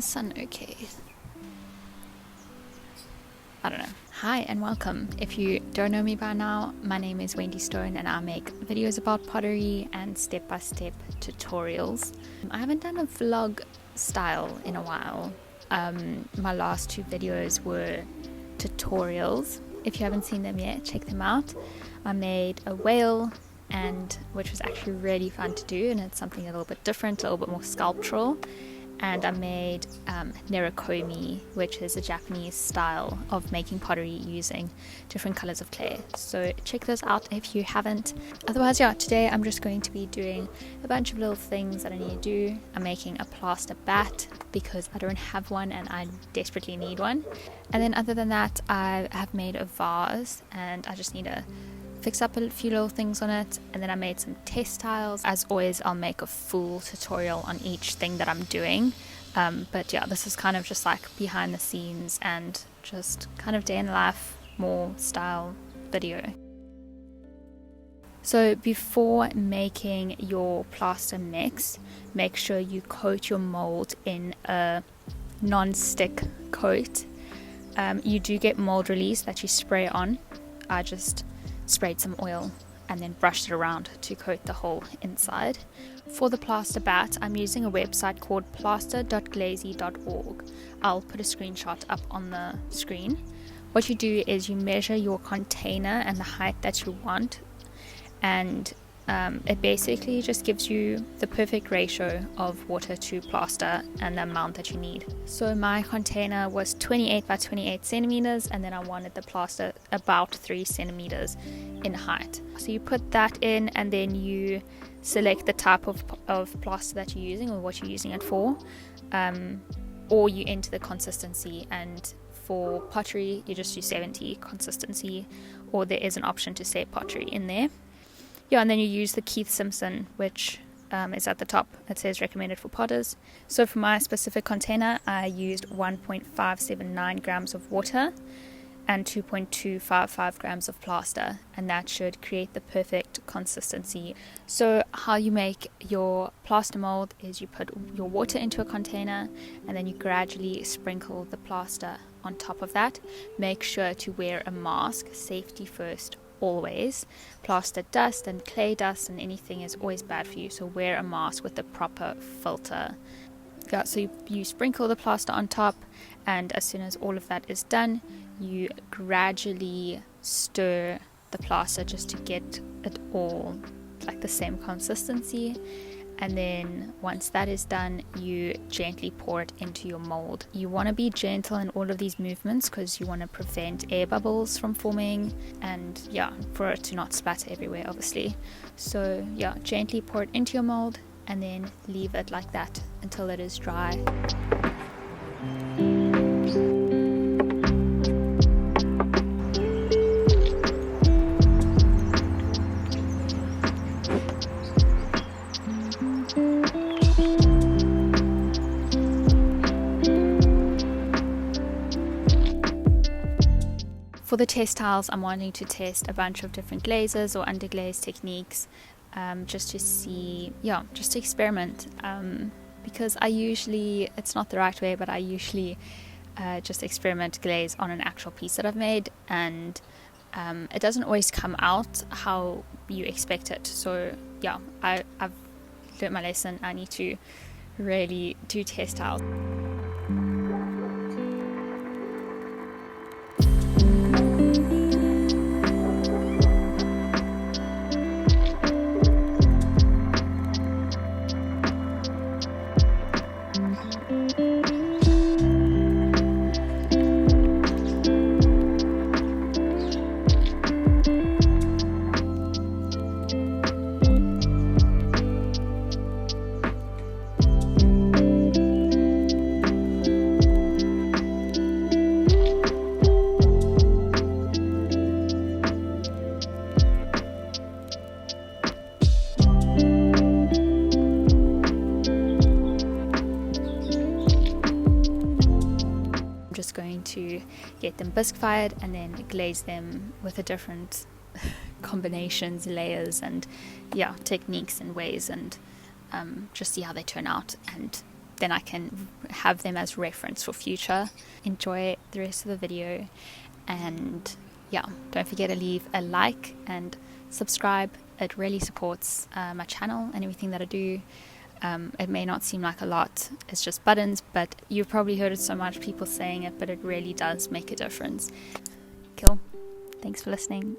sun okay? I don't know. Hi and welcome. If you don't know me by now, my name is Wendy Stone and I make videos about pottery and step-by-step tutorials. I haven't done a vlog style in a while. My last two videos were tutorials. If you haven't seen them yet, check them out. I made a whale, which was actually really fun to do, and it's something a little bit different, a little bit more sculptural. And I made nerokomi, which is a Japanese style of making pottery using different colors of clay. So check those out if you haven't. Otherwise, today I'm just going to be doing a bunch of little things that I need to do. I'm making a plaster bat because I don't have one and I desperately need one. And then other than that, I have made a vase and I just need to fix up a few little things on it, and then I made some test tiles. As always, I'll make a full tutorial on each thing that I'm doing, but this is kind of just like behind the scenes and just kind of day in life, more style video. So before making your plaster mix, make sure you coat your mold in a non-stick coat. You do get mold release that you spray on. I just sprayed some oil and then brushed it around to coat the whole inside. For the plaster bat, I'm using a website called plaster.glazing.org. I'll put a screenshot up on the screen. What you do is you measure your container and the height that you want, and it basically just gives you the perfect ratio of water to plaster and the amount that you need. So my container was 28 by 28 centimeters, and then I wanted the plaster about 3 centimeters in height. So you put that in, and then you select the type of plaster that you're using or what you're using it for, or you enter the consistency. And for pottery, you just use 70 consistency, or there is an option to say pottery in there. And then you use the Keith Simpson, which is at the top. It says recommended for potters. So for my specific container, I used 1.579 grams of water and 2.255 grams of plaster, and that should create the perfect consistency. So how you make your plaster mold is you put your water into a container and then you gradually sprinkle the plaster on top of that. Make sure to wear a mask, safety first, always. Plaster dust and clay dust and anything is always bad for you, so wear a mask with the proper filter. So you sprinkle the plaster on top, and as soon as all of that is done, you gradually stir the plaster just to get it all like the same consistency. And then once that is done, you gently pour it into your mold. You want to be gentle in all of these movements because you want to prevent air bubbles from forming and for it to not splatter everywhere, obviously. So gently pour it into your mold and then leave it like that until it is dry. For the test tiles, I'm wanting to test a bunch of different glazes or underglaze techniques, just to see, just to experiment, because it's not the right way, but I usually just experiment glaze on an actual piece that I've made, and it doesn't always come out how you expect it. So I've learned my lesson. I need to really do test tiles. Going to get them bisque fired and then glaze them with the different combinations, layers, and techniques and ways, and just see how they turn out. And then I can have them as reference for future. Enjoy the rest of the video, and yeah, don't forget to leave a like and subscribe. It really supports my channel and everything that I do. It may not seem like a lot, it's just buttons, but you've probably heard it so much, people saying it, but it really does make a difference. Cool. Thanks for listening.